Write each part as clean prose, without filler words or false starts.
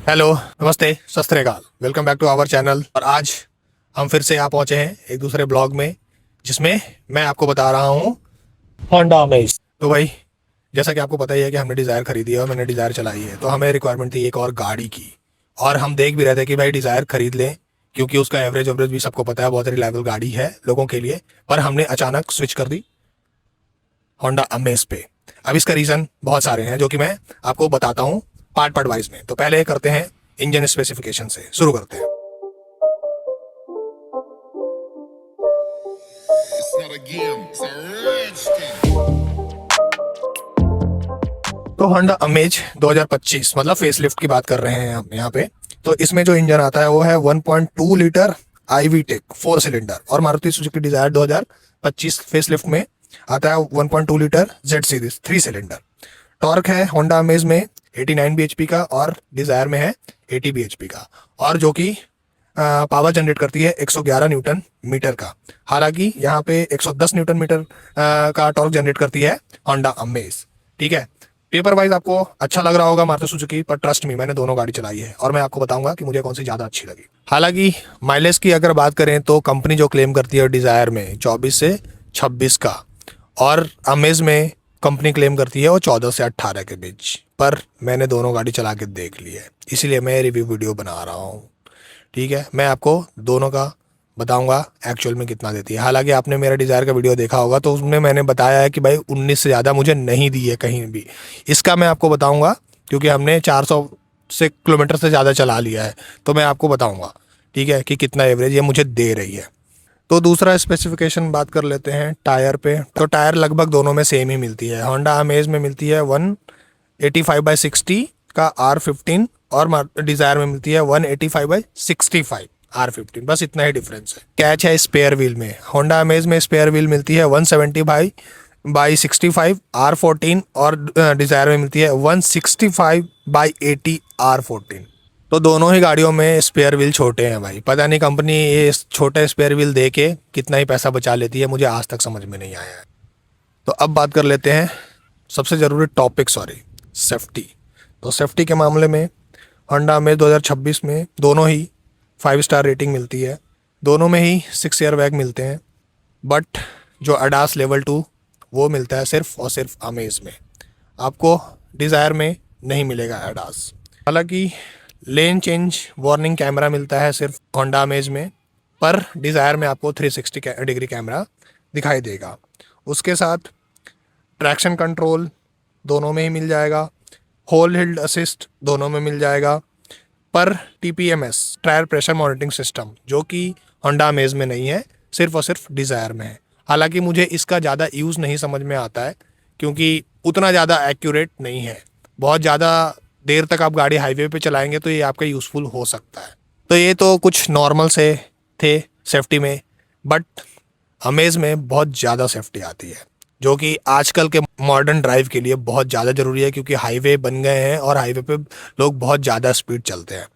Hello, नमस्ते, सत श्री अकाल। Welcome back to our channel. और आज हम फिर से यहाँ पहुँचे हैं एक दूसरे ब्लॉग में, जिसमें मैं आपको बता रहा हूँ होंडा अमेज। तो भाई, जैसा कि आपको पता ही है कि हमने डिज़ायर खरीदी है और मैंने डिज़ायर चलाई है, तो हमें रिक्वायरमेंट थी एक और गाड़ी की। और हम देख भी रहे थे कि भाई डिज़ायर खरीद लें, क्योंकि उसका एवरेज भी सबको पता है, बहुत रिलायबल गाड़ी है लोगों के लिए। पर हमने अचानक स्विच कर दी होंडा अमेज पे। अब इसका रीज़न बहुत सारे हैं, जो कि मैं आपको बताता हूँ पार्ट वाइज में। तो पहले करते हैं इंजन स्पेसिफिकेशन से शुरू करते हैं। तो होंडा अमेज 2025 मतलब फेसलिफ्ट की बात कर रहे हैं हम यहाँ पे। तो इसमें जो इंजन आता है वो है 1.2 लीटर IV टेक 4 सिलेंडर, और मारुति सुजुकी डिजायर 2025 फेसलिफ्ट में आता है 1.2 litre Z series 3 cylinder. Torque है होंडा अमेज में 89 bhp का और डिजायर में है 80 bhp का, और जो कि पावर जनरेट करती है 111 न्यूटन मीटर का। हालांकि यहाँ पे 110 न्यूटन मीटर का टॉर्क जनरेट करती है होंडा अमेज। ठीक है, पेपर वाइज आपको अच्छा लग रहा होगा मारुति सुजुकी, पर ट्रस्ट मी, मैंने दोनों गाड़ी चलाई है और मैं आपको बताऊंगा कि मुझे कौन सी ज़्यादा अच्छी लगी। हालांकि माइलेज की अगर बात करें तो कंपनी जो क्लेम करती है डिज़ायर में 24 से 26 का, और अमेज में कंपनी क्लेम करती है वो 14 से 18 के बीच। पर मैंने दोनों गाड़ी चला के देख ली है, इसीलिए मैं रिव्यू वीडियो बना रहा हूँ। ठीक है, मैं आपको दोनों का बताऊंगा एक्चुअल में कितना देती है। हालांकि आपने मेरा डिज़ायर का वीडियो देखा होगा, तो उसमें मैंने बताया है कि भाई 19 से ज़्यादा मुझे नहीं दी है कहीं भी। इसका मैं आपको बताऊंगा, क्योंकि हमने 400 से किलोमीटर से ज़्यादा चला लिया है, तो मैं आपको बताऊंगा ठीक है कि कितना एवरेज ये मुझे दे रही है। तो दूसरा स्पेसिफिकेशन बात कर लेते हैं टायर पे। तो टायर लगभग दोनों में सेम ही मिलती है। होंडा अमेज में मिलती है 185/60 का R15, और डिज़ायर में मिलती है 185/65 R15। बस इतना ही डिफरेंस है। कैच है स्पेयर व्हील में। होंडा अमेज में स्पेयर व्हील मिलती है 170/65 R14, और डिज़ायर में मिलती है 165/80 R14। तो दोनों ही गाड़ियों में स्पेयर व्हील छोटे हैं भाई। पता नहीं कंपनी ये छोटे स्पेयर व्हील दे के कितना ही पैसा बचा लेती है, मुझे आज तक समझ में नहीं आया है। तो अब बात कर लेते हैं सबसे ज़रूरी टॉपिक, सेफ्टी। तो सेफ्टी के मामले में होंडा अमेज 2026 में दोनों ही 5 स्टार रेटिंग मिलती है। दोनों में ही 6 एयरबैग मिलते हैं, बट जो अडास लेवल 2 वो मिलता है सिर्फ और सिर्फ अमेज में। आपको डिज़ायर में नहीं मिलेगा अडास। हालांकि लेन चेंज वार्निंग कैमरा मिलता है सिर्फ होंडा अमेज में, पर डिज़ायर में आपको 360 डिग्री कैमरा दिखाई देगा। उसके साथ ट्रैक्शन कंट्रोल दोनों में ही मिल जाएगा, होल हिल्ड असिस्ट दोनों में मिल जाएगा, पर TPMS tyre pressure monitoring system जो कि होंडा अमेज में नहीं है, सिर्फ और सिर्फ डिज़ायर में है। हालांकि मुझे इसका ज़्यादा यूज़ नहीं समझ में आता है, क्योंकि उतना ज़्यादा एक्यूरेट नहीं है। बहुत ज़्यादा देर तक आप गाड़ी हाईवे पे चलाएंगे तो ये आपका यूज़फुल हो सकता है। तो ये तो कुछ नॉर्मल से थे सेफ्टी में, बट अमेज में बहुत ज़्यादा सेफ्टी आती है, जो कि आजकल के मॉडर्न ड्राइव के लिए बहुत ज़्यादा ज़रूरी है, क्योंकि हाईवे बन गए हैं और हाईवे पे लोग बहुत ज़्यादा स्पीड चलते हैं।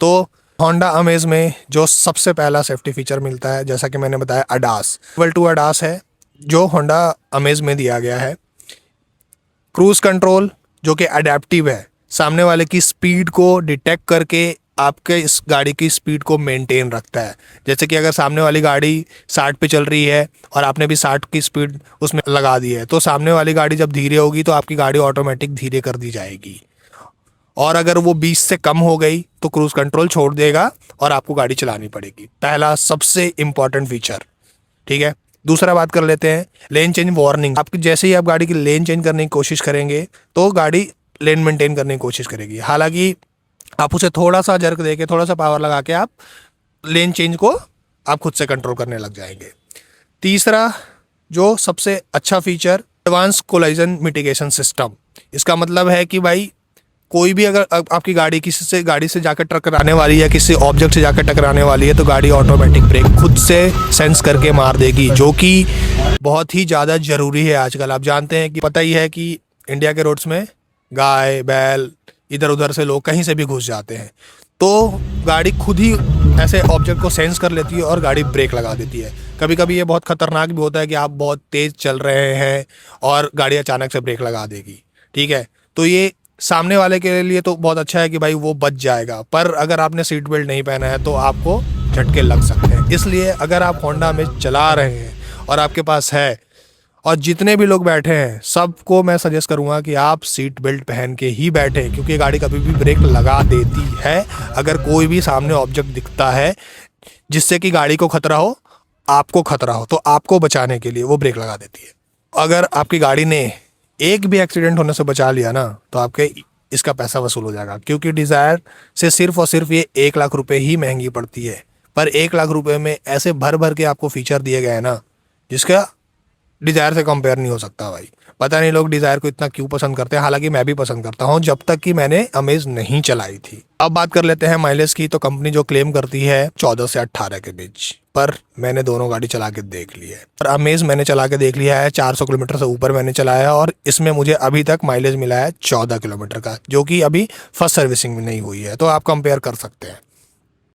तो होंडा अमेज में जो सबसे पहला सेफ्टी फीचर मिलता है, जैसा कि मैंने बताया, अडास लेवल 2 अडास है जो होंडा अमेज में दिया गया है। क्रूज़ कंट्रोल जो कि अडेप्टिव है, सामने वाले की स्पीड को डिटेक्ट करके आपके इस गाड़ी की स्पीड को मेंटेन रखता है। जैसे कि अगर सामने वाली गाड़ी 60 पे चल रही है और आपने भी 60 की स्पीड उसमें लगा दी है, तो सामने वाली गाड़ी जब धीरे होगी तो आपकी गाड़ी ऑटोमेटिक धीरे कर दी जाएगी। और अगर वो 20 से कम हो गई तो क्रूज़ कंट्रोल छोड़ देगा और आपको गाड़ी चलानी पड़ेगी। पहला सबसे इम्पॉर्टेंट फीचर। ठीक है, दूसरा बात कर लेते हैं लेन चेंज वार्निंग। आपकी जैसे ही आप गाड़ी की लेन चेंज करने की कोशिश करेंगे तो गाड़ी लेन मेंटेन करने की कोशिश करेगी। हालांकि आप उसे थोड़ा सा जर्क देके, थोड़ा सा पावर लगा के आप लेन चेंज को आप खुद से कंट्रोल करने लग जाएंगे। तीसरा जो सबसे अच्छा feature, advance collision mitigation system. इसका मतलब है कि भाई कोई भी अगर आपकी गाड़ी गाड़ी से जाकर टकराने वाली है, किसी ऑब्जेक्ट से जाकर टकराने वाली है, तो गाड़ी ऑटोमेटिक ब्रेक खुद से सेंस करके मार देगी, जो कि बहुत ही ज़्यादा ज़रूरी है आजकल। आप जानते हैं कि पता ही है कि इंडिया के रोड्स में गाय बैल इधर उधर से लोग कहीं से भी घुस जाते हैं, तो गाड़ी खुद ही ऐसे ऑब्जेक्ट को सेंस कर लेती है और गाड़ी ब्रेक लगा देती है। कभी कभी ये बहुत ख़तरनाक भी होता है कि आप बहुत तेज़ चल रहे हैं और गाड़ी अचानक से ब्रेक लगा देगी। ठीक है, तो ये सामने वाले के लिए तो बहुत अच्छा है कि भाई वो बच जाएगा, पर अगर आपने सीट बेल्ट नहीं पहना है तो आपको झटके लग सकते हैं। इसलिए अगर आप होंडा में चला रहे हैं और आपके पास है, और जितने भी लोग बैठे हैं सबको मैं सजेस्ट करूंगा कि आप सीट बेल्ट पहन के ही बैठें, क्योंकि गाड़ी कभी भी ब्रेक लगा देती है। अगर कोई भी सामने ऑब्जेक्ट दिखता है जिससे कि गाड़ी को खतरा हो, आपको खतरा हो, तो आपको बचाने के लिए वो ब्रेक लगा देती है। अगर आपकी गाड़ी ने एक भी एक्सीडेंट होने से बचा लिया ना, तो आपके इसका पैसा वसूल हो जाएगा, क्योंकि डिज़ायर से सिर्फ और सिर्फ ये 1 लाख रुपए ही महंगी पड़ती है। पर 1 लाख रुपए में ऐसे भर भर के आपको फीचर दिए गए हैं ना, जिसका डिज़ायर से कंपेयर नहीं हो सकता भाई। पता नहीं लोग डिज़ायर को इतना क्यों पसंद करते हैं, हालांकि मैं भी पसंद करता हूं, जब तक कि मैंने अमेज नहीं चलाई थी। अब बात कर लेते हैं माइलेज की। तो कंपनी जो क्लेम करती है 14 से 18 के बीच, पर मैंने दोनों गाड़ी चला के देख ली है। पर अमेज मैंने चला के देख लिया है, 400 किलोमीटर से ऊपर मैंने चलाया है, और इसमें मुझे अभी तक माइलेज मिला है 14 किलोमीटर का, जो कि अभी फर्स्ट सर्विसिंग में नहीं हुई है। तो आप कंपेयर कर सकते हैं।